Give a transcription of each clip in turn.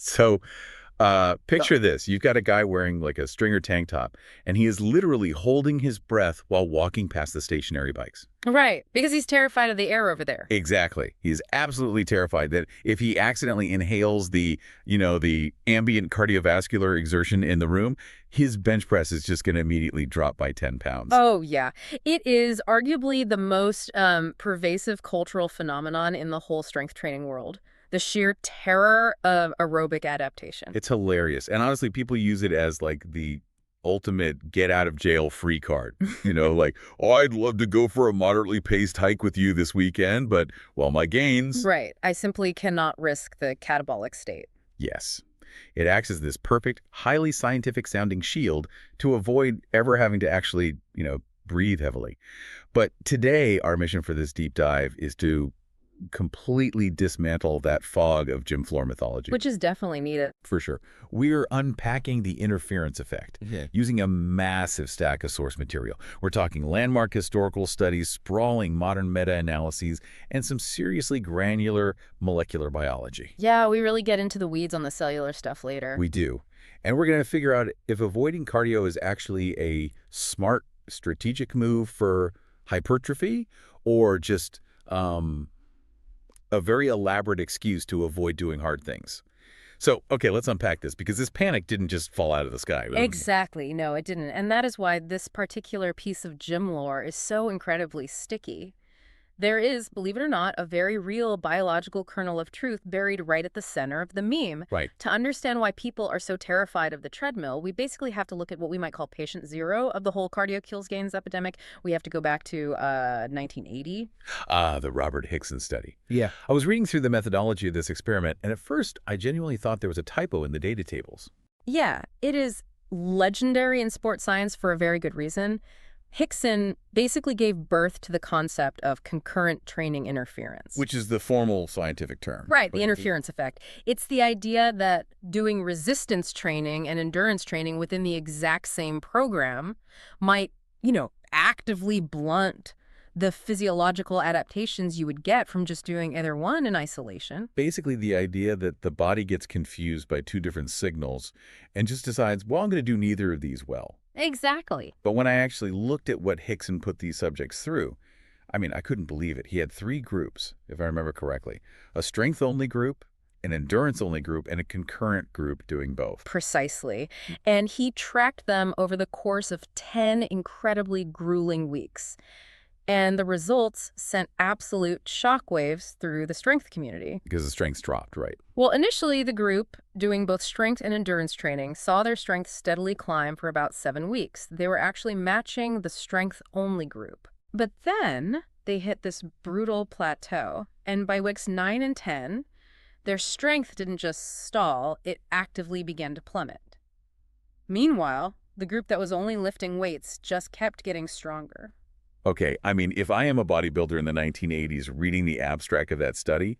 So picture this. You've got a guy wearing like a stringer tank top, and he is literally holding his breath while walking past the stationary bikes. Right, because he's terrified of the air over there. Exactly. He's absolutely terrified that if he accidentally inhales the ambient cardiovascular exertion in the room, his bench press is just going to immediately drop by 10 pounds. Oh, yeah. It is arguably the most pervasive cultural phenomenon in the whole strength training world. The sheer terror of aerobic adaptation. It's hilarious. And honestly, people use it as like the ultimate get out of jail free card. Like, oh, I'd love to go for a moderately paced hike with you this weekend, but, well, my gains. Right. I simply cannot risk the catabolic state. Yes. It acts as this perfect, highly scientific sounding shield to avoid ever having to actually, breathe heavily. But today, our mission for this deep dive is to completely dismantle that fog of gym floor mythology. Which is definitely needed. For sure. We're unpacking the interference effect using a massive stack of source material. We're talking landmark historical studies, sprawling modern meta-analyses, and some seriously granular molecular biology. Yeah, we really get into the weeds on the cellular stuff later. We do. And we're going to figure out if avoiding cardio is actually a smart, strategic move for hypertrophy or just a very elaborate excuse to avoid doing hard things. So, okay, let's unpack this, because this panic didn't just fall out of the sky. Exactly. No, it didn't. And that is why this particular piece of gym lore is so incredibly sticky. There is, believe it or not, a very real biological kernel of truth buried right at the center of the meme. Right. To understand why people are so terrified of the treadmill, we basically have to look at what we might call patient zero of the whole cardio kills gains epidemic. We have to go back to 1980. The Robert Hickson study. Yeah. I was reading through the methodology of this experiment, and at first, I genuinely thought there was a typo in the data tables. Yeah, it is legendary in sports science for a very good reason. Hickson basically gave birth to the concept of concurrent training interference. Which is the formal scientific term. Right, the interference effect. It's the idea that doing resistance training and endurance training within the exact same program might, actively blunt the physiological adaptations you would get from just doing either one in isolation. Basically, the idea that the body gets confused by two different signals and just decides, well, I'm going to do neither of these well. Exactly. But when I actually looked at what Hickson put these subjects through, I couldn't believe it. He had 3 groups, if I remember correctly. A strength-only group, an endurance-only group, and a concurrent group doing both. Precisely. And he tracked them over the course of 10 incredibly grueling weeks. And the results sent absolute shockwaves through the strength community. Because the strengths dropped, right? Well, initially, the group doing both strength and endurance training saw their strength steadily climb for about 7 weeks. They were actually matching the strength-only group. But then they hit this brutal plateau. And by weeks 9 and 10, their strength didn't just stall, it actively began to plummet. Meanwhile, the group that was only lifting weights just kept getting stronger. Okay, if I am a bodybuilder in the 1980s reading the abstract of that study,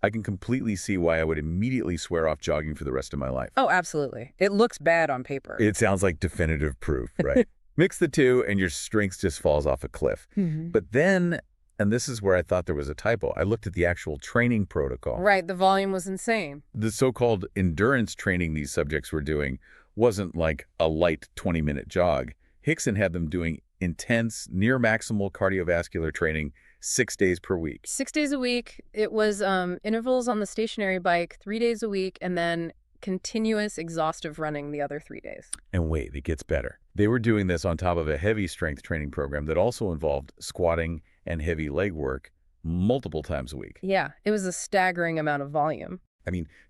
I can completely see why I would immediately swear off jogging for the rest of my life. Oh, absolutely. It looks bad on paper. It sounds like definitive proof, right? Mix the two and your strength just falls off a cliff. But then, and this is where I thought there was a typo, I looked at the actual training protocol. Right, the volume was insane. The so-called endurance training these subjects were doing wasn't like a light 20-minute jog. Hickson had them doing intense, near maximal cardiovascular training 6 days per week. 6 days a week. It was intervals on the stationary bike 3 days a week, and then continuous exhaustive running the other 3 days. And wait, it gets better. They were doing this on top of a heavy strength training program that also involved squatting and heavy leg work multiple times a week. Yeah, it was a staggering amount of volume.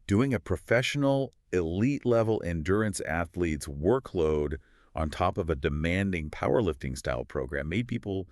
Doing a professional, elite-level endurance athlete's workload on top of a demanding powerlifting style program made people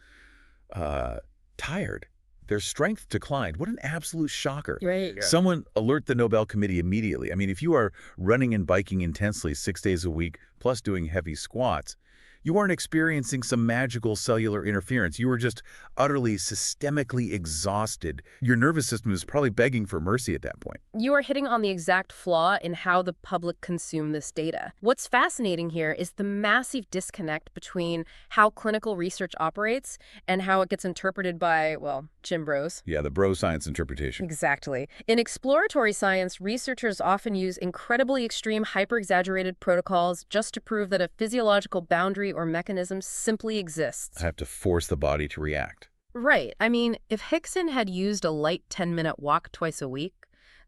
tired. Their strength declined. What an absolute shocker. Right. Yeah. Someone alert the Nobel Committee immediately. If you are running and biking intensely 6 days a week, plus doing heavy squats, You weren't experiencing some magical cellular interference. You were just utterly systemically exhausted. Your nervous system is probably begging for mercy at that point. You are hitting on the exact flaw in how the public consume this data. What's fascinating here is the massive disconnect between how clinical research operates and how it gets interpreted by, well, gym bros. Yeah, the bro science interpretation. Exactly. In exploratory science, researchers often use incredibly extreme, hyper-exaggerated protocols just to prove that a physiological boundary or mechanism simply exists. I have to force the body to react. Right. I mean, if Hickson had used a light 10-minute walk twice a week,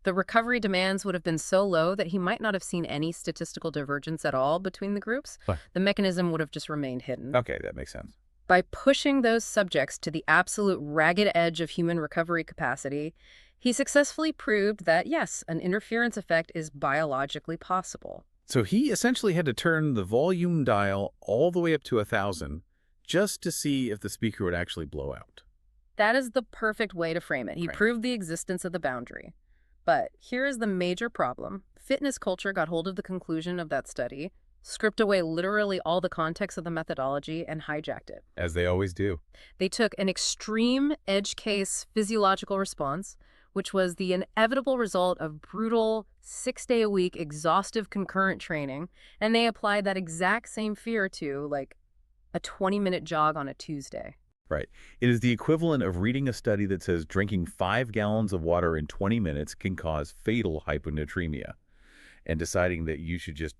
the recovery demands would have been so low that he might not have seen any statistical divergence at all between the groups. What? The mechanism would have just remained hidden. Okay, that makes sense. By pushing those subjects to the absolute ragged edge of human recovery capacity, he successfully proved that, yes, an interference effect is biologically possible. So he essentially had to turn the volume dial all the way up to 1,000 just to see if the speaker would actually blow out. That is the perfect way to frame it. He Right. proved the existence of the boundary. But here is the major problem. Fitness culture got hold of the conclusion of that study, stripped away literally all the context of the methodology, and hijacked it. As they always do. They took an extreme edge case physiological response, which was the inevitable result of brutal, 6-day-a-week, exhaustive concurrent training, and they applied that exact same fear to, like, a 20-minute jog on a Tuesday. Right. It is the equivalent of reading a study that says drinking 5 gallons of water in 20 minutes can cause fatal hyponatremia, and deciding that you should just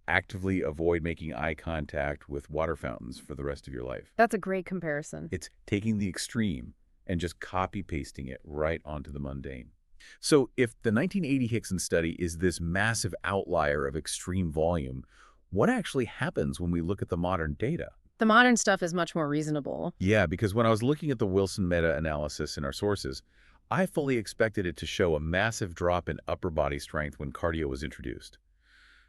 actively avoid making eye contact with water fountains for the rest of your life. That's a great comparison. It's taking the extreme and just copy-pasting it right onto the mundane. So if the 1980 Hickson study is this massive outlier of extreme volume, what actually happens when we look at the modern data? The modern stuff is much more reasonable. Yeah, because when I was looking at the Wilson meta-analysis in our sources, I fully expected it to show a massive drop in upper body strength when cardio was introduced.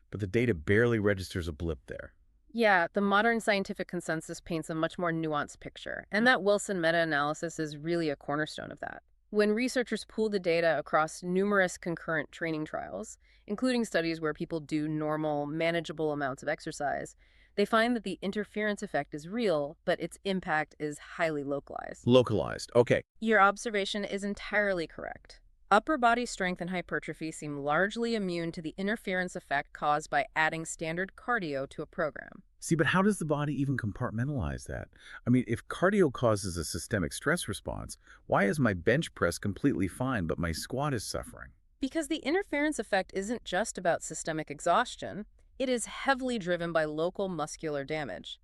But the data barely registers a blip there. Yeah, the modern scientific consensus paints a much more nuanced picture, and that Wilson meta-analysis is really a cornerstone of that. When researchers pool the data across numerous concurrent training trials, including studies where people do normal, manageable amounts of exercise, they find that the interference effect is real, but its impact is highly localized. Localized. Okay. Your observation is entirely correct. Upper body strength and hypertrophy seem largely immune to the interference effect caused by adding standard cardio to a program. See, but how does the body even compartmentalize that? I mean, if cardio causes a systemic stress response, why is my bench press completely fine, but my squat is suffering? Because the interference effect isn't just about systemic exhaustion, it is heavily driven by local muscular damage.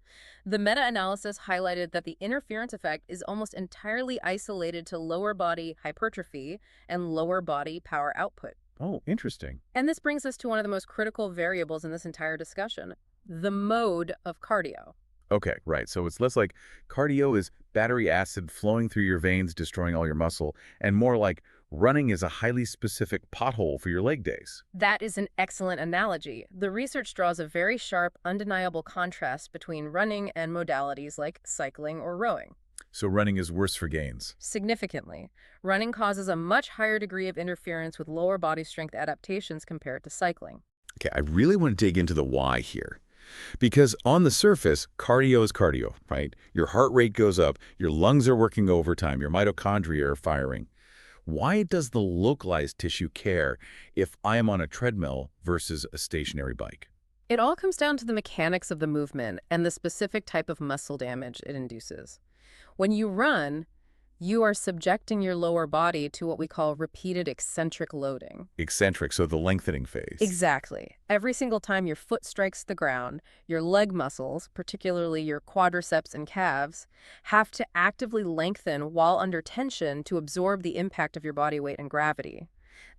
The meta-analysis highlighted that the interference effect is almost entirely isolated to lower body hypertrophy and lower body power output. Oh, interesting. And this brings us to one of the most critical variables in this entire discussion, the mode of cardio. Okay, right. So it's less like cardio is battery acid flowing through your veins, destroying all your muscle, and more like running is a highly specific pothole for your leg days. That is an excellent analogy. The research draws a very sharp, undeniable contrast between running and modalities like cycling or rowing. So running is worse for gains. Significantly, running causes a much higher degree of interference with lower body strength adaptations compared to cycling. Okay, I really want to dig into the why here. Because on the surface, cardio is cardio, right? Your heart rate goes up, your lungs are working overtime, your mitochondria are firing. Why does the localized tissue care if I am on a treadmill versus a stationary bike? It all comes down to the mechanics of the movement and the specific type of muscle damage it induces. When you run, you are subjecting your lower body to what we call repeated eccentric loading. Eccentric, so the lengthening phase. Exactly. Every single time your foot strikes the ground, your leg muscles, particularly your quadriceps and calves, have to actively lengthen while under tension to absorb the impact of your body weight and gravity.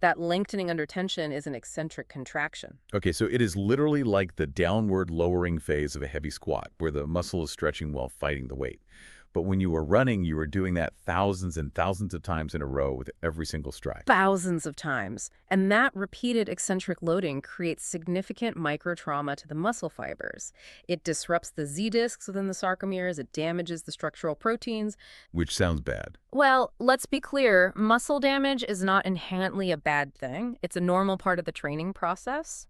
That lengthening under tension is an eccentric contraction. Okay, so it is literally like the downward lowering phase of a heavy squat, where the muscle is stretching while fighting the weight. But when you were running, you were doing that thousands and thousands of times in a row with every single stride. Thousands of times. And that repeated eccentric loading creates significant microtrauma to the muscle fibers. It disrupts the Z-discs within the sarcomeres, it damages the structural proteins. Which sounds bad. Well, let's be clear, muscle damage is not inherently a bad thing. It's a normal part of the training process.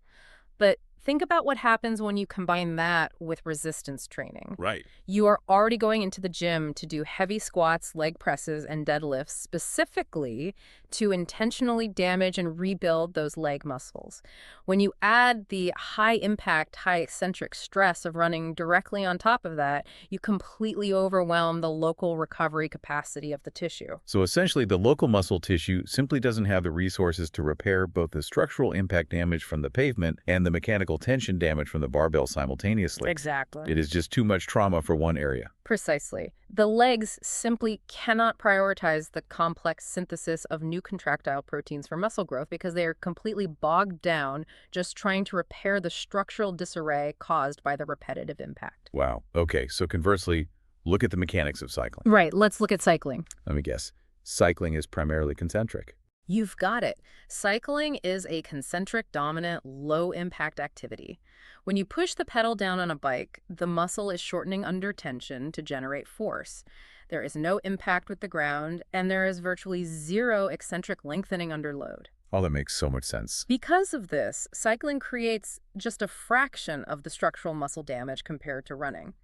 But Think about what happens when you combine that with resistance training. Right. You are already going into the gym to do heavy squats, leg presses, and deadlifts specifically to intentionally damage and rebuild those leg muscles. When you add the high impact, high eccentric stress of running directly on top of that, you completely overwhelm the local recovery capacity of the tissue. So essentially, the local muscle tissue simply doesn't have the resources to repair both the structural impact damage from the pavement and the mechanical tension damage from the barbell simultaneously. Exactly. It is just too much trauma for one area. Precisely. The legs simply cannot prioritize the complex synthesis of new contractile proteins for muscle growth because they are completely bogged down just trying to repair the structural disarray caused by the repetitive impact. Wow. Okay, so conversely, look at the mechanics of cycling. Right, let's look at cycling. Let me guess. Cycling is primarily concentric. You've got it. Cycling is a concentric dominant, low-impact activity. When you push the pedal down on a bike, the muscle is shortening under tension to generate force. There is no impact with the ground, and there is virtually zero eccentric lengthening under load. Oh, that makes so much sense. Because of this, cycling creates just a fraction of the structural muscle damage compared to running.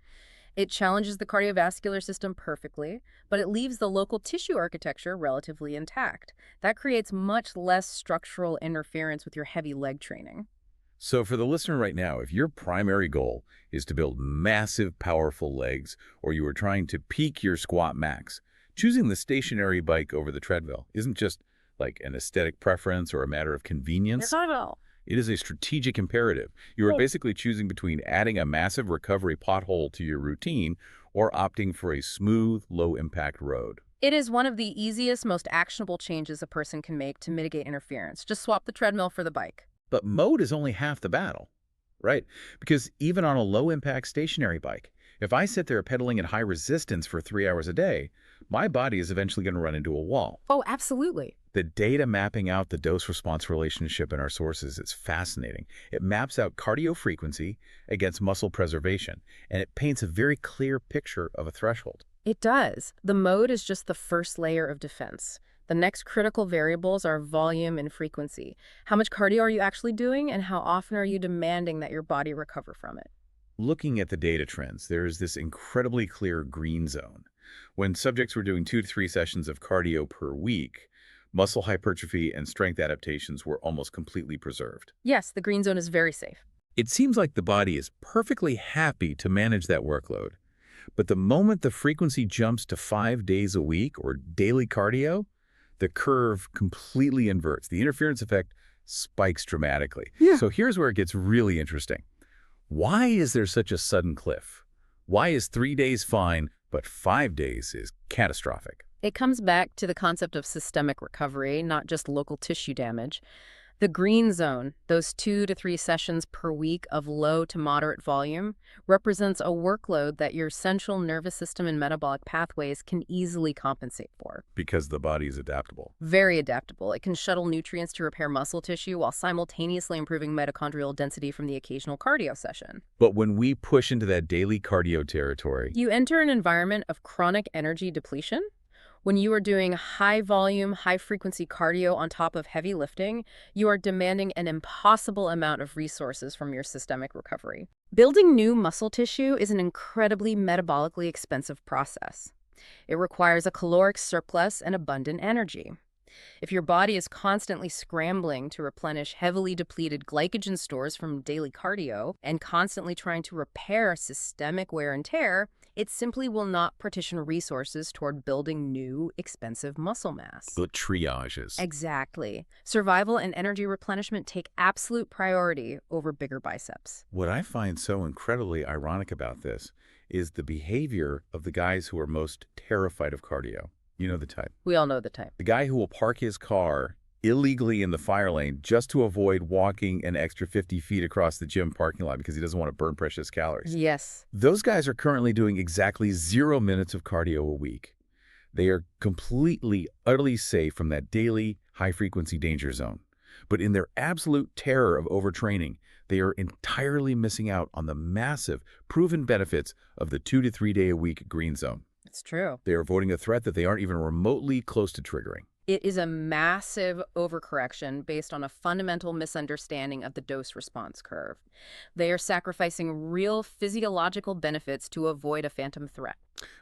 It challenges the cardiovascular system perfectly, but it leaves the local tissue architecture relatively intact. That creates much less structural interference with your heavy leg training. So for the listener right now, if your primary goal is to build massive, powerful legs, or you are trying to peak your squat max, choosing the stationary bike over the treadmill isn't just like an aesthetic preference or a matter of convenience. Not at all. It is a strategic imperative. You are basically choosing between adding a massive recovery pothole to your routine or opting for a smooth, low-impact road. It is one of the easiest, most actionable changes a person can make to mitigate interference. Just swap the treadmill for the bike. But mode is only half the battle, right? Because even on a low-impact stationary bike, if I sit there pedaling at high resistance for 3 hours a day, my body is eventually going to run into a wall. Oh, absolutely. The data mapping out the dose-response relationship in our sources is fascinating. It maps out cardio frequency against muscle preservation, and it paints a very clear picture of a threshold. It does. The mode is just the first layer of defense. The next critical variables are volume and frequency. How much cardio are you actually doing, and how often are you demanding that your body recover from it? Looking at the data trends, there is this incredibly clear green zone. When subjects were doing 2 to 3 sessions of cardio per week, muscle hypertrophy and strength adaptations were almost completely preserved. Yes, the green zone is very safe. It seems like the body is perfectly happy to manage that workload. But the moment the frequency jumps to 5 days a week or daily cardio, the curve completely inverts. The interference effect spikes dramatically. Yeah. So here's where it gets really interesting. Why is there such a sudden cliff? Why is 3 days fine, but 5 days is catastrophic? It comes back to the concept of systemic recovery, not just local tissue damage. The green zone, those 2 to 3 sessions per week of low to moderate volume, represents a workload that your central nervous system and metabolic pathways can easily compensate for. Because the body is adaptable. Very adaptable. It can shuttle nutrients to repair muscle tissue while simultaneously improving mitochondrial density from the occasional cardio session. But when we push into that daily cardio territory, You enter an environment of chronic energy depletion. When you are doing high volume, high frequency cardio on top of heavy lifting, you are demanding an impossible amount of resources from your systemic recovery. Building new muscle tissue is an incredibly metabolically expensive process. It requires a caloric surplus and abundant energy. If your body is constantly scrambling to replenish heavily depleted glycogen stores from daily cardio and constantly trying to repair systemic wear and tear, it simply will not partition resources toward building new, expensive muscle mass. the triages. Exactly. Survival and energy replenishment take absolute priority over bigger biceps. What I find so incredibly ironic about this is the behavior of the guys who are most terrified of cardio. You know the type. We all know the type. The guy who will park his car illegally in the fire lane just to avoid walking an extra 50 feet across the gym parking lot because he doesn't want to burn precious calories. Yes. Those guys are currently doing exactly 0 minutes of cardio a week. They are completely, utterly safe from that daily high-frequency danger zone. But in their absolute terror of overtraining, they are entirely missing out on the massive, proven benefits of the 2 to 3 day a week green zone. It's true. They are avoiding a threat that they aren't even remotely close to triggering. It is a massive overcorrection based on a fundamental misunderstanding of the dose-response curve. They are sacrificing real physiological benefits to avoid a phantom threat.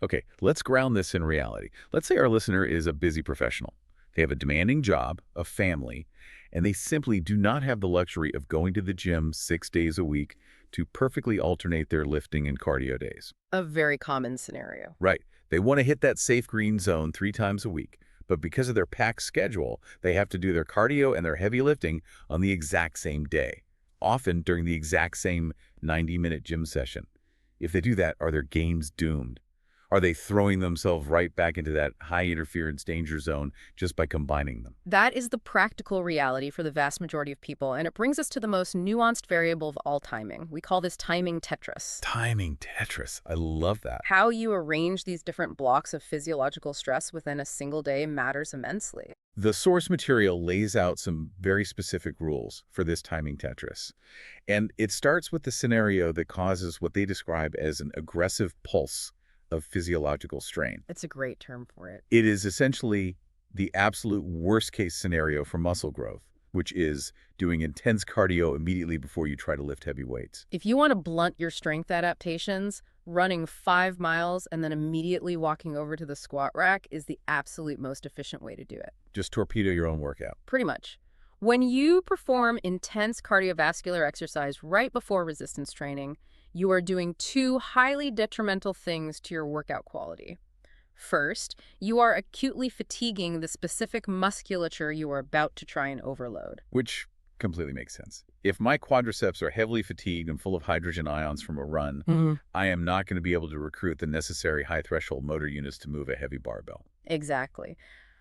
Okay, let's ground this in reality. Let's say our listener is a busy professional. They have a demanding job, a family, and they simply do not have the luxury of going to the gym 6 days a week to perfectly alternate their lifting and cardio days. A very common scenario. Right. They want to hit that safe green zone 3 times a week, but because of their packed schedule, they have to do their cardio and their heavy lifting on the exact same day, often during the exact same 90-minute gym session. If they do that, are their gains doomed? Are they throwing themselves right back into that high interference danger zone just by combining them? That is the practical reality for the vast majority of people, and it brings us to the most nuanced variable of all timing. We call this timing Tetris. Timing Tetris. I love that. How you arrange these different blocks of physiological stress within a single day matters immensely. The source material lays out some very specific rules for this timing Tetris. And it starts with the scenario that causes what they describe as an aggressive pulse of physiological strain. It's a great term for it. It is essentially the absolute worst-case scenario for muscle growth, which is doing intense cardio immediately before you try to lift heavy weights. If you want to blunt your strength adaptations, running 5 miles and then immediately walking over to the squat rack is the absolute most efficient way to do it. Just torpedo your own workout. Pretty much. When you perform intense cardiovascular exercise right before resistance training, you are doing two highly detrimental things to your workout quality. First, you are acutely fatiguing the specific musculature you are about to try and overload. Which completely makes sense. If my quadriceps are heavily fatigued and full of hydrogen ions from a run, I am not going to be able to recruit the necessary high-threshold motor units to move a heavy barbell. Exactly.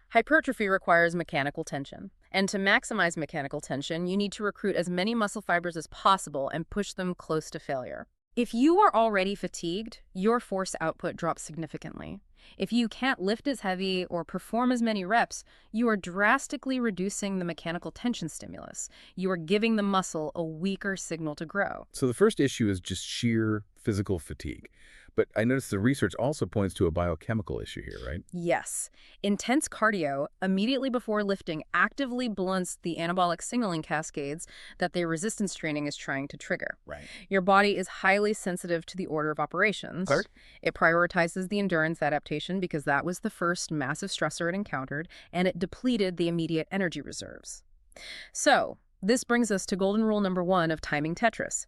Hypertrophy requires mechanical tension. And to maximize mechanical tension, you need to recruit as many muscle fibers as possible and push them close to failure. If you are already fatigued, your force output drops significantly. If you can't lift as heavy or perform as many reps, you are drastically reducing the mechanical tension stimulus. You are giving the muscle a weaker signal to grow. So the first issue is just sheer physical fatigue. But I notice the research also points to a biochemical issue here, right? Yes. Intense cardio immediately before lifting actively blunts the anabolic signaling cascades that the resistance training is trying to trigger. Right. Your body is highly sensitive to the order of operations. Clark? It prioritizes the endurance adaptation because that was the first massive stressor it encountered, and it depleted the immediate energy reserves. So, this brings us to golden rule number 1 of timing Tetris.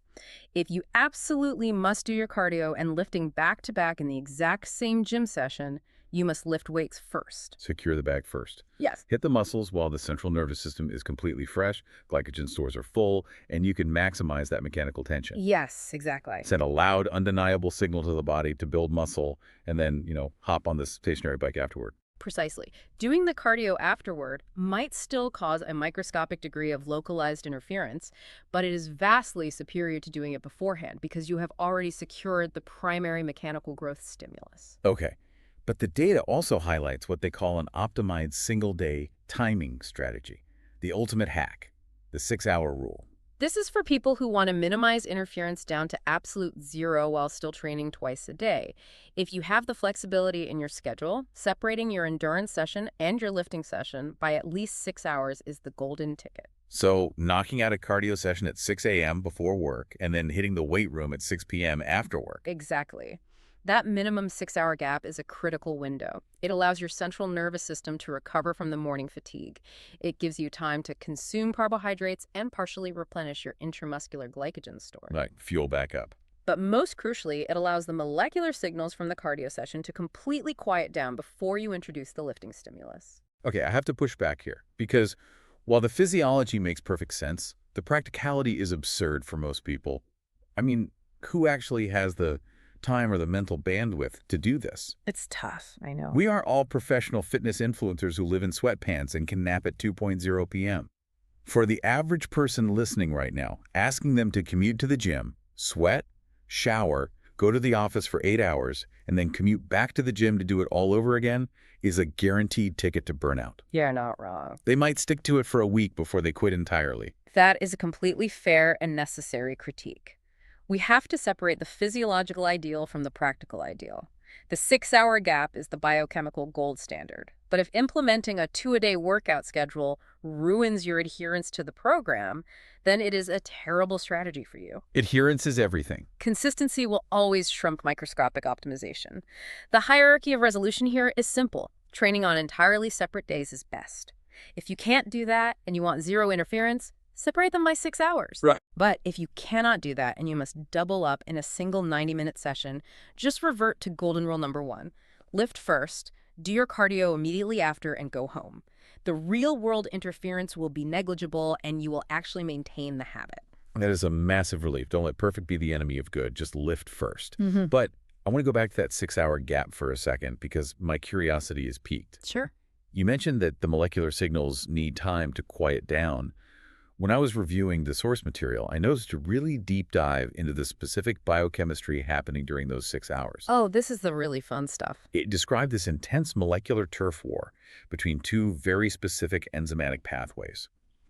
If you absolutely must do your cardio and lifting back-to-back in the exact same gym session, you must lift weights first. Secure the bag first. Yes. Hit the muscles while the central nervous system is completely fresh, glycogen stores are full, and you can maximize that mechanical tension. Yes, exactly. Send a loud, undeniable signal to the body to build muscle, and then, hop on this stationary bike afterward. Precisely. Doing the cardio afterward might still cause a microscopic degree of localized interference, but it is vastly superior to doing it beforehand because you have already secured the primary mechanical growth stimulus. Okay, but the data also highlights what they call an optimized single-day timing strategy, the ultimate hack, the 6-hour rule. This is for people who want to minimize interference down to absolute zero while still training twice a day. If you have the flexibility in your schedule, separating your endurance session and your lifting session by at least 6 hours is the golden ticket. So knocking out a cardio session at 6 a.m. before work and then hitting the weight room at 6 p.m. after work. Exactly. That minimum 6-hour gap is a critical window. It allows your central nervous system to recover from the morning fatigue. It gives you time to consume carbohydrates and partially replenish your intramuscular glycogen store. Right, fuel back up. But most crucially, it allows the molecular signals from the cardio session to completely quiet down before you introduce the lifting stimulus. Okay, I have to push back here because while the physiology makes perfect sense, the practicality is absurd for most people. I mean, who actually has the time or the mental bandwidth to do this? It's tough, I know. We are all professional fitness influencers who live in sweatpants and can nap at 2:00 p.m. For the average person listening right now, asking them to commute to the gym, sweat, shower, go to the office for 8 hours, and then commute back to the gym to do it all over again is a guaranteed ticket to burnout. You're not wrong. They might stick to it for a week before they quit entirely. That is a completely fair and necessary critique. We have to separate the physiological ideal from the practical ideal. The 6-hour gap is the biochemical gold standard, but But if implementing a 2-a-day workout schedule ruins your adherence to the program, then it is a terrible strategy for you. Adherence is everything. Consistency will always trump microscopic optimization. The hierarchy of resolution here is simple. Training on entirely separate days is best. If you can't do that and you want zero interference, separate them by 6 hours. Right. But if you cannot do that and you must double up in a single 90-minute session, just revert to golden rule number 1. Lift first, do your cardio immediately after, and go home. The real-world interference will be negligible and you will actually maintain the habit. That is a massive relief. Don't let perfect be the enemy of good. Just lift first. Mm-hmm. But I want to go back to that 6-hour gap for a second because my curiosity is piqued. Sure. You mentioned that the molecular signals need time to quiet down. When I was reviewing the source material, I noticed a really deep dive into the specific biochemistry happening during those 6 hours. Oh, this is the really fun stuff. It described this intense molecular turf war between two very specific enzymatic pathways.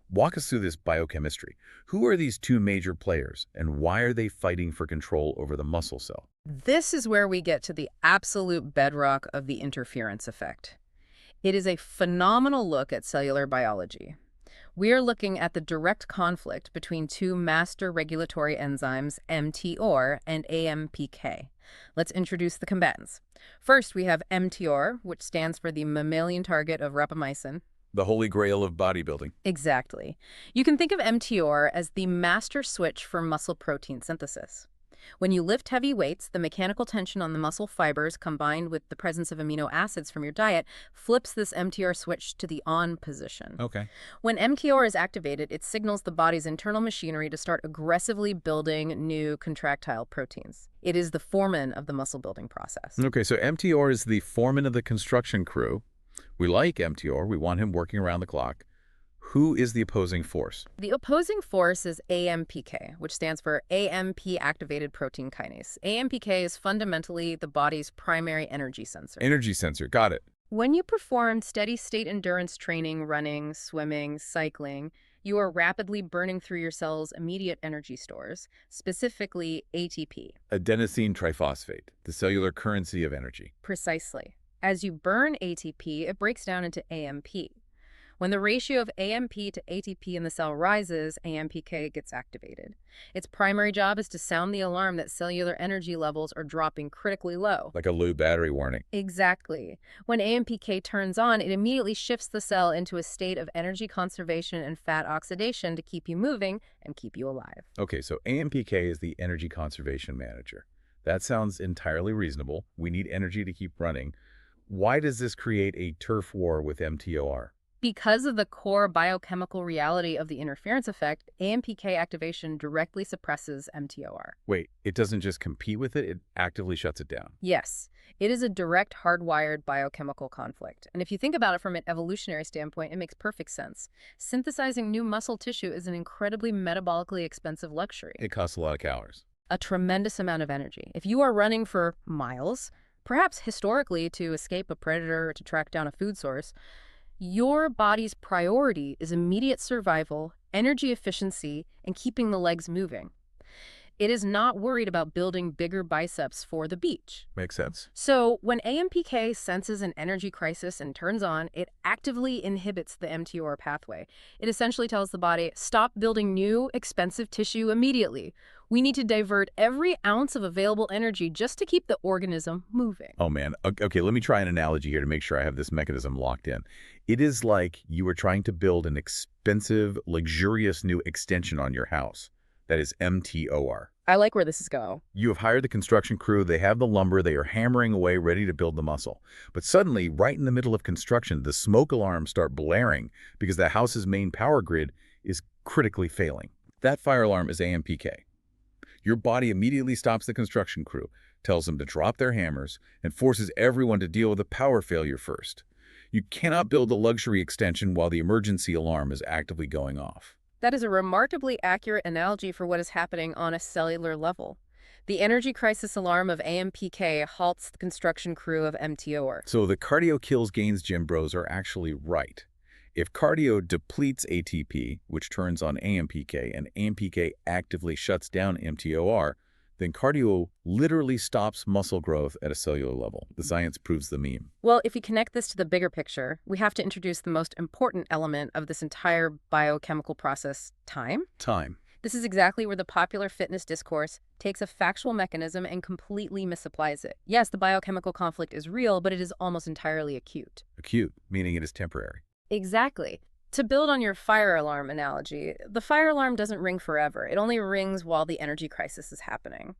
Walk us through this biochemistry. Who are these two major players, and why are they fighting for control over the muscle cell? This is where we get to the absolute bedrock of the interference effect. It is a phenomenal look at cellular biology. We are looking at the direct conflict between two master regulatory enzymes, mTOR and AMPK. Let's introduce the combatants. First, we have mTOR, which stands for the mammalian target of rapamycin. The holy grail of bodybuilding. Exactly. You can think of mTOR as the master switch for muscle protein synthesis. When you lift heavy weights, the mechanical tension on the muscle fibers combined with the presence of amino acids from your diet flips this mTOR switch to the on position. Okay. When mTOR is activated, it signals the body's internal machinery to start aggressively building new contractile proteins. It is the foreman of the muscle building process. Okay, so mTOR is the foreman of the construction crew. We like mTOR. We want him working around the clock. Who is the opposing force? The opposing force is AMPK, which stands for AMP-activated protein kinase. AMPK is fundamentally the body's primary energy sensor. Energy sensor. Got it. When you perform steady-state endurance training, running, swimming, cycling, you are rapidly burning through your cell's immediate energy stores, specifically ATP. Adenosine triphosphate, the cellular currency of energy. Precisely. As you burn ATP, it breaks down into AMP. When the ratio of AMP to ATP in the cell rises, AMPK gets activated. Its primary job is to sound the alarm that cellular energy levels are dropping critically low. Like a low battery warning. Exactly. When AMPK turns on, it immediately shifts the cell into a state of energy conservation and fat oxidation to keep you moving and keep you alive. Okay, so AMPK is the energy conservation manager. That sounds entirely reasonable. We need energy to keep running. Why does this create a turf war with mTOR? Because of the core biochemical reality of the interference effect, AMPK activation directly suppresses mTOR. Wait, it doesn't just compete with it actively shuts it down. Yes, it is a direct hardwired biochemical conflict. And if you think about it from an evolutionary standpoint, it makes perfect sense. Synthesizing new muscle tissue is an incredibly metabolically expensive luxury. It costs a lot of calories. A tremendous amount of energy. If you are running for miles, perhaps historically to escape a predator or to track down a food source, your body's priority is immediate survival, energy efficiency, and keeping the legs moving. It is not worried about building bigger biceps for the beach. Makes sense. So when AMPK senses an energy crisis and turns on, it actively inhibits the mTOR pathway. It essentially tells the body, stop building new, expensive tissue immediately. We need to divert every ounce of available energy just to keep the organism moving. Oh, man. Okay, let me try an analogy here to make sure I have this mechanism locked in. It is like you were trying to build an expensive, luxurious new extension on your house. That is mTOR. I like where this is going. You have hired the construction crew, they have the lumber, they are hammering away ready to build the muscle. But suddenly, right in the middle of construction, the smoke alarms start blaring because the house's main power grid is critically failing. That fire alarm is AMPK. Your body immediately stops the construction crew, tells them to drop their hammers, and forces everyone to deal with the power failure first. You cannot build a luxury extension while the emergency alarm is actively going off. That is a remarkably accurate analogy for what is happening on a cellular level. The energy crisis alarm of AMPK halts the construction crew of mTOR. So the cardio kills gains gym bros are actually right. If cardio depletes ATP, which turns on AMPK, and AMPK actively shuts down mTOR, then cardio literally stops muscle growth at a cellular level. The science proves the meme. Well, if you connect this to the bigger picture, we have to introduce the most important element of this entire biochemical process, time. Time. This is exactly where the popular fitness discourse takes a factual mechanism and completely misapplies it. Yes, the biochemical conflict is real, but it is almost entirely acute. Acute, meaning it is temporary. Exactly. To build on your fire alarm analogy, the fire alarm doesn't ring forever. It only rings while the energy crisis is happening.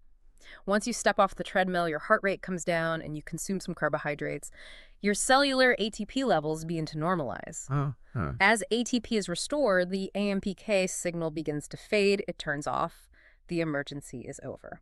Once you step off the treadmill, your heart rate comes down and you consume some carbohydrates. Your cellular ATP levels begin to normalize. As ATP is restored, the AMPK signal begins to fade, it turns off, the emergency is over.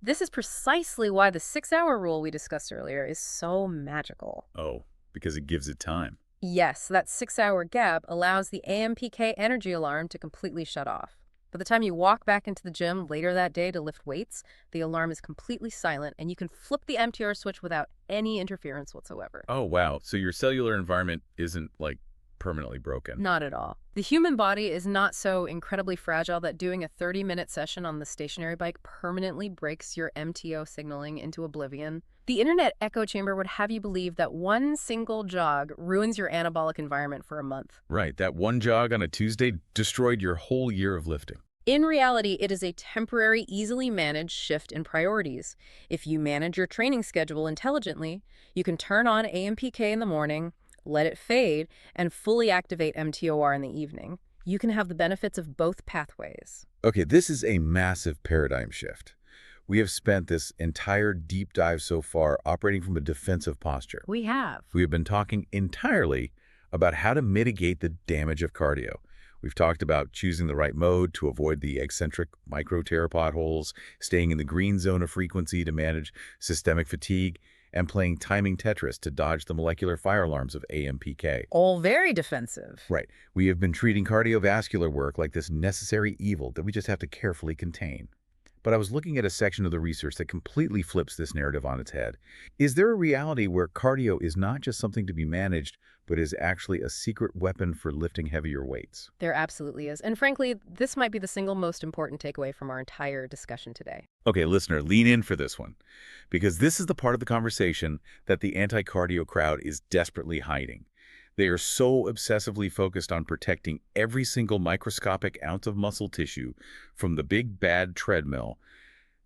This is precisely why the 6-hour rule we discussed earlier is so magical. Oh, because it gives it time. Yes, that 6-hour gap allows the AMPK energy alarm to completely shut off. By the time you walk back into the gym later that day to lift weights, the alarm is completely silent and you can flip the MTR switch without any interference whatsoever. Oh, wow. So your cellular environment isn't, like, permanently broken. Not at all. The human body is not so incredibly fragile that doing a 30-minute session on the stationary bike permanently breaks your MTO signaling into oblivion. The internet echo chamber would have you believe that one single jog ruins your anabolic environment for a month. Right. That one jog on a Tuesday destroyed your whole year of lifting. In reality, it is a temporary, easily managed shift in priorities. If you manage your training schedule intelligently, you can turn on AMPK in the morning, let it fade, and fully activate MTOR in the evening. You can have the benefits of both pathways. Okay, this is a massive paradigm shift. We have spent this entire deep dive so far operating from a defensive posture. We have. We have been talking entirely about how to mitigate the damage of cardio. We've talked about choosing the right mode to avoid the eccentric micro-tear potholes, staying in the green zone of frequency to manage systemic fatigue, and playing timing Tetris to dodge the molecular fire alarms of AMPK. All very defensive. Right. We have been treating cardiovascular work like this necessary evil that we just have to carefully contain. But I was looking at a section of the research that completely flips this narrative on its head. Is there a reality where cardio is not just something to be managed, but is actually a secret weapon for lifting heavier weights? There absolutely is. And frankly, this might be the single most important takeaway from our entire discussion today. Okay, listener, lean in for this one, because this is the part of the conversation that the anti-cardio crowd is desperately hiding. They are so obsessively focused on protecting every single microscopic ounce of muscle tissue from the big bad treadmill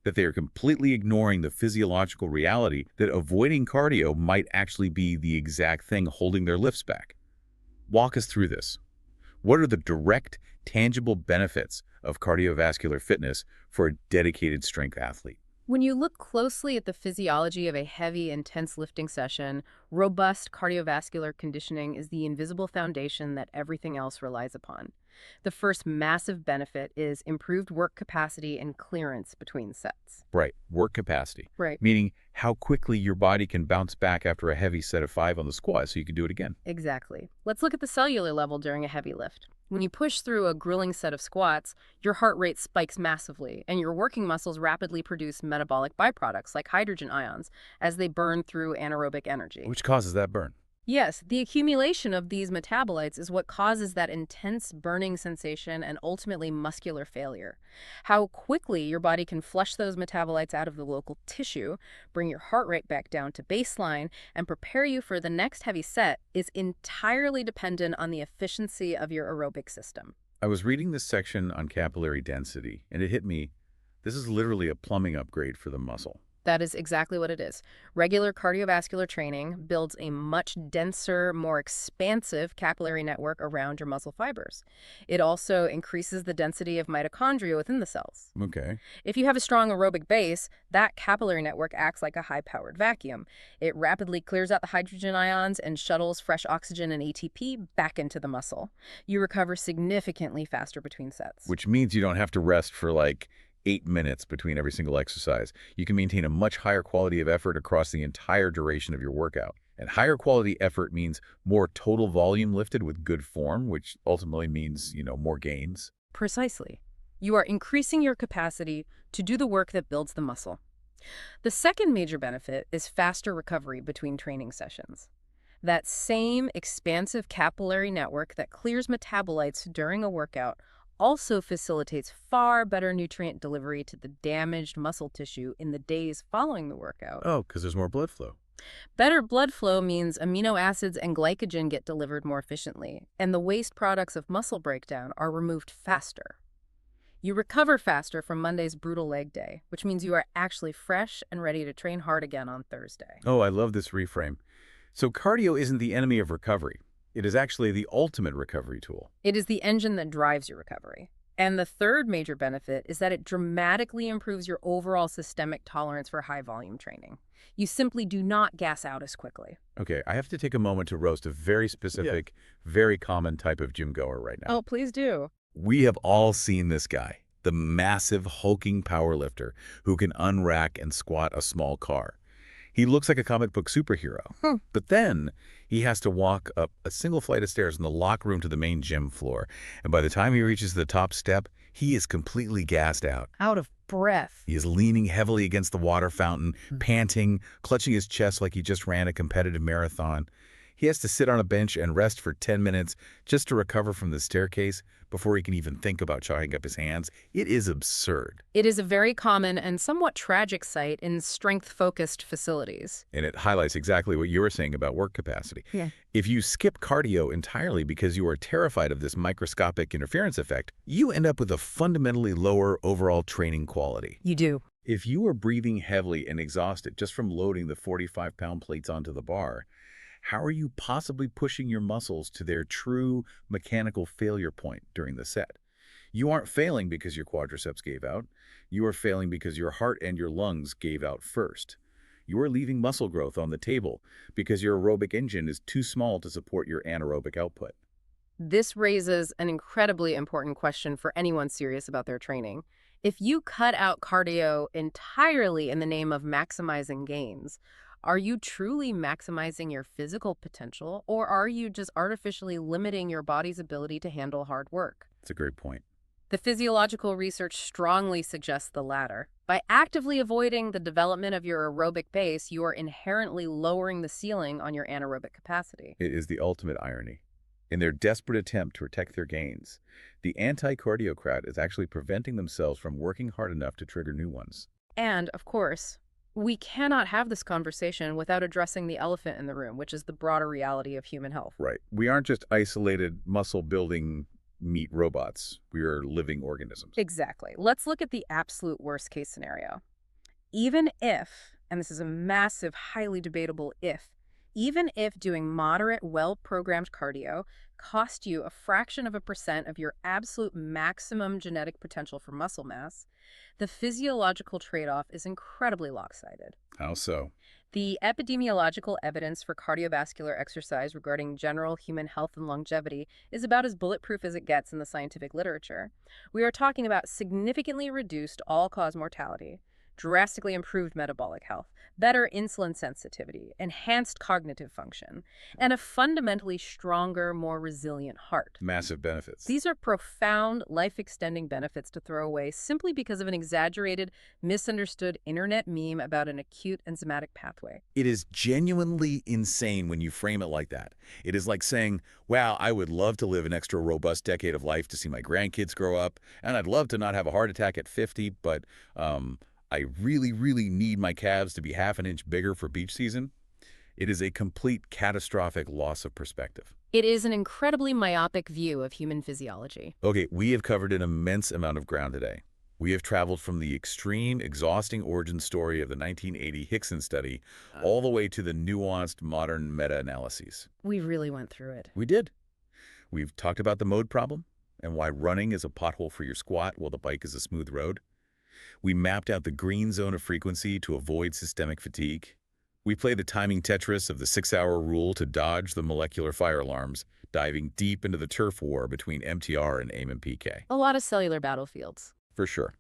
that they are completely ignoring the physiological reality that avoiding cardio might actually be the exact thing holding their lifts back. Walk us through this. What are the direct, tangible benefits of cardiovascular fitness for a dedicated strength athlete? When you look closely at the physiology of a heavy, intense lifting session, robust cardiovascular conditioning is the invisible foundation that everything else relies upon. The first massive benefit is improved work capacity and clearance between sets. Right, work capacity. Right. Meaning how quickly your body can bounce back after a heavy set of 5 on the squat so you can do it again. Exactly. Let's look at the cellular level during a heavy lift. When you push through a grueling set of squats, your heart rate spikes massively, and your working muscles rapidly produce metabolic byproducts like hydrogen ions as they burn through anaerobic energy. Which causes that burn. Yes, the accumulation of these metabolites is what causes that intense burning sensation and ultimately muscular failure. How quickly your body can flush those metabolites out of the local tissue, bring your heart rate back down to baseline, and prepare you for the next heavy set is entirely dependent on the efficiency of your aerobic system. I was reading this section on capillary density, and it hit me. This is literally a plumbing upgrade for the muscle. That is exactly what it is. Regular cardiovascular training builds a much denser, more expansive capillary network around your muscle fibers. It also increases the density of mitochondria within the cells. Okay. If you have a strong aerobic base, that capillary network acts like a high-powered vacuum. It rapidly clears out the hydrogen ions and shuttles fresh oxygen and ATP back into the muscle. You recover significantly faster between sets. Which means you don't have to rest for like 8 minutes between every single exercise. You can maintain a much higher quality of effort across the entire duration of your workout. And higher quality effort means more total volume lifted with good form, which ultimately means, more gains. Precisely. You are increasing your capacity to do the work that builds the muscle. The second major benefit is faster recovery between training sessions. That same expansive capillary network that clears metabolites during a workout also facilitates far better nutrient delivery to the damaged muscle tissue in the days following the workout. Oh, because there's more blood flow. Better blood flow means amino acids and glycogen get delivered more efficiently, and the waste products of muscle breakdown are removed faster. You recover faster from Monday's brutal leg day, which means you are actually fresh and ready to train hard again on Thursday. Oh, I love this reframe. So cardio isn't the enemy of recovery. It is actually the ultimate recovery tool. It is the engine that drives your recovery. And the third major benefit is that it dramatically improves your overall systemic tolerance for high-volume training. You simply do not gas out as quickly. Okay, I have to take a moment to roast a very specific, very common type of gym goer right now. Oh, please do. We have all seen this guy, the massive, hulking powerlifter who can unrack and squat a small car. He looks like a comic book superhero. But then he has to walk up a single flight of stairs in the locker room to the main gym floor. And by the time he reaches the top step, he is completely gassed out. Out of breath. He is leaning heavily against the water fountain, panting, clutching his chest like he just ran a competitive marathon. He has to sit on a bench and rest for 10 minutes just to recover from the staircase before he can even think about charging up his hands. It is absurd. It is a very common and somewhat tragic sight in strength-focused facilities. And it highlights exactly what you were saying about work capacity. Yeah. If you skip cardio entirely because you are terrified of this microscopic interference effect, you end up with a fundamentally lower overall training quality. You do. If you are breathing heavily and exhausted just from loading the 45-pound plates onto the bar, how are you possibly pushing your muscles to their true mechanical failure point during the set? You aren't failing because your quadriceps gave out. You are failing because your heart and your lungs gave out first. You are leaving muscle growth on the table because your aerobic engine is too small to support your anaerobic output. This raises an incredibly important question for anyone serious about their training. If you cut out cardio entirely in the name of maximizing gains, are you truly maximizing your physical potential, or are you just artificially limiting your body's ability to handle hard work? That's a great point. The physiological research strongly suggests the latter. By actively avoiding the development of your aerobic base, you are inherently lowering the ceiling on your anaerobic capacity. It is the ultimate irony. In their desperate attempt to protect their gains, the anti-cardio crowd is actually preventing themselves from working hard enough to trigger new ones. And, of course, we cannot have this conversation without addressing the elephant in the room, which is the broader reality of human health. Right. We aren't just isolated muscle-building meat robots. We are living organisms. Exactly. Let's look at the absolute worst case scenario. Even if, and this is a massive, highly debatable if, even if doing moderate, well-programmed cardio cost you a fraction of a percent of your absolute maximum genetic potential for muscle mass, the physiological trade-off is incredibly lopsided. How so? The epidemiological evidence for cardiovascular exercise regarding general human health and longevity is about as bulletproof as it gets in the scientific literature. We are talking about significantly reduced all-cause mortality, drastically improved metabolic health, better insulin sensitivity, enhanced cognitive function, and a fundamentally stronger, more resilient heart. Massive benefits. These are profound, life-extending benefits to throw away simply because of an exaggerated, misunderstood internet meme about an acute enzymatic pathway. It is genuinely insane when you frame it like that. It is like saying, wow, I would love to live an extra robust decade of life to see my grandkids grow up, and I'd love to not have a heart attack at 50, but I really, really need my calves to be half an inch bigger for beach season. It is a complete catastrophic loss of perspective. It is an incredibly myopic view of human physiology. Okay, we have covered an immense amount of ground today. We have traveled from the extreme, exhausting origin story of the 1980 Hickson study all the way to the nuanced modern meta-analyses. We really went through it. We did. We've talked about the mode problem and why running is a pothole for your squat while the bike is a smooth road. We mapped out the green zone of frequency to avoid systemic fatigue. We played the timing Tetris of the 6-hour rule to dodge the molecular fire alarms, diving deep into the turf war between MTR and AIM and PK. A lot of cellular battlefields. For sure.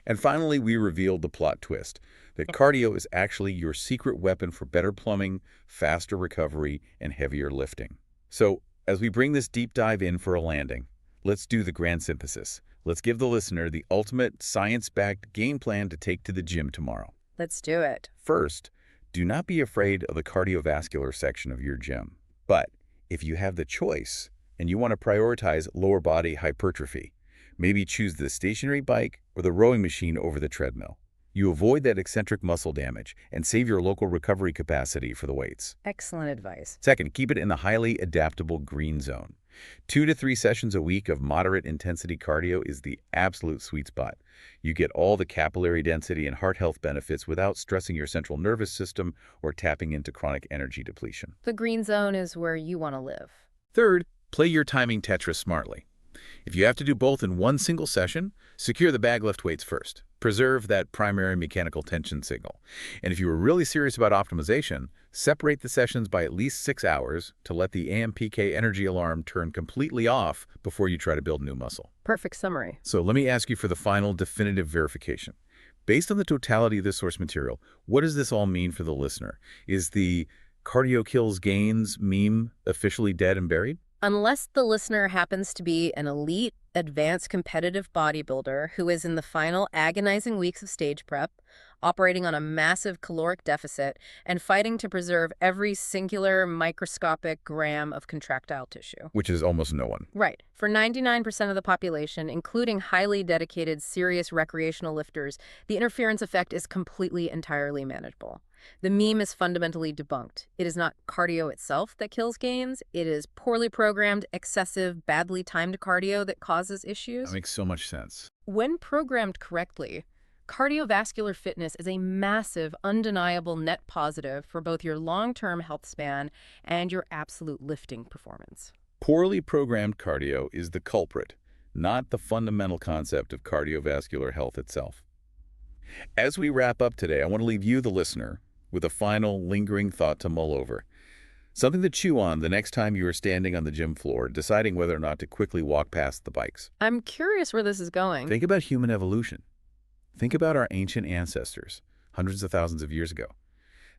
And finally, we revealed the plot twist, that cardio is actually your secret weapon for better plumbing, faster recovery, and heavier lifting. So, as we bring this deep dive in for a landing, let's do the grand synthesis. Let's give the listener the ultimate science-backed game plan to take to the gym tomorrow. Let's do it. First, do not be afraid of the cardiovascular section of your gym. But if you have the choice and you want to prioritize lower body hypertrophy, Maybe choose the stationary bike or the rowing machine over the treadmill. You avoid that eccentric muscle damage and save your local recovery capacity for the weights. Excellent advice. Second, keep it in the highly adaptable green zone. 2 to 3 sessions a week of moderate intensity cardio is the absolute sweet spot. You get all the capillary density and heart health benefits without stressing your central nervous system or tapping into chronic energy depletion. The green zone is where you want to live. Third, play your timing Tetris smartly. If you have to do both in one single session, secure the bag lift weights first. Preserve that primary mechanical tension signal. And if you are really serious about optimization, separate the sessions by at least 6 hours to let the AMPK energy alarm turn completely off before you try to build new muscle. Perfect summary. So let me ask you for the final definitive verification. Based on the totality of this source material, what does this all mean for the listener? Is the cardio kills gains meme officially dead and buried? Unless the listener happens to be an elite, advanced competitive bodybuilder who is in the final agonizing weeks of stage prep, operating on a massive caloric deficit, and fighting to preserve every singular microscopic gram of contractile tissue. Which is almost no one. Right. For 99% of the population, including highly dedicated, serious recreational lifters, the interference effect is completely, entirely manageable. The meme is fundamentally debunked. It is not cardio itself that kills gains. It is poorly programmed, excessive, badly timed cardio that causes issues. That makes so much sense. When programmed correctly, cardiovascular fitness is a massive, undeniable net positive for both your long-term health span and your absolute lifting performance. Poorly programmed cardio is the culprit, not the fundamental concept of cardiovascular health itself. As we wrap up today, I want to leave you, the listener, with a final lingering thought to mull over. Something to chew on the next time you are standing on the gym floor, deciding whether or not to quickly walk past the bikes. I'm curious where this is going. Think about human evolution. Think about our ancient ancestors, hundreds of thousands of years ago.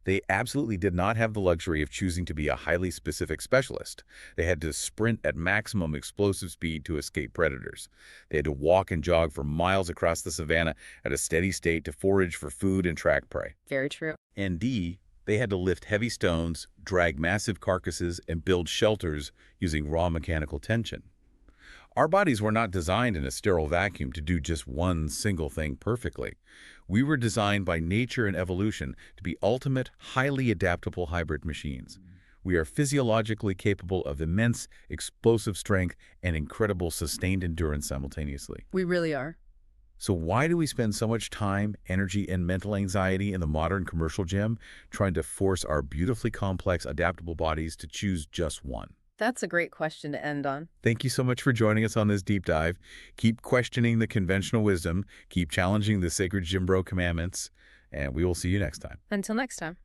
They absolutely did not have the luxury of choosing to be a highly specific specialist. They had to sprint at maximum explosive speed to escape predators. They had to walk and jog for miles across the savannah at a steady state to forage for food and track prey. Very true. And D, they had to lift heavy stones, drag massive carcasses, and build shelters using raw mechanical tension. Our bodies were not designed in a sterile vacuum to do just one single thing perfectly. We were designed by nature and evolution to be ultimate, highly adaptable hybrid machines. We are physiologically capable of immense, explosive strength and incredible sustained endurance simultaneously. We really are. So why do we spend so much time, energy, and mental anxiety in the modern commercial gym trying to force our beautifully complex, adaptable bodies to choose just one? That's a great question to end on. Thank you so much for joining us on this deep dive. Keep questioning the conventional wisdom, keep challenging the sacred gym bro commandments, and we will see you next time. Until next time.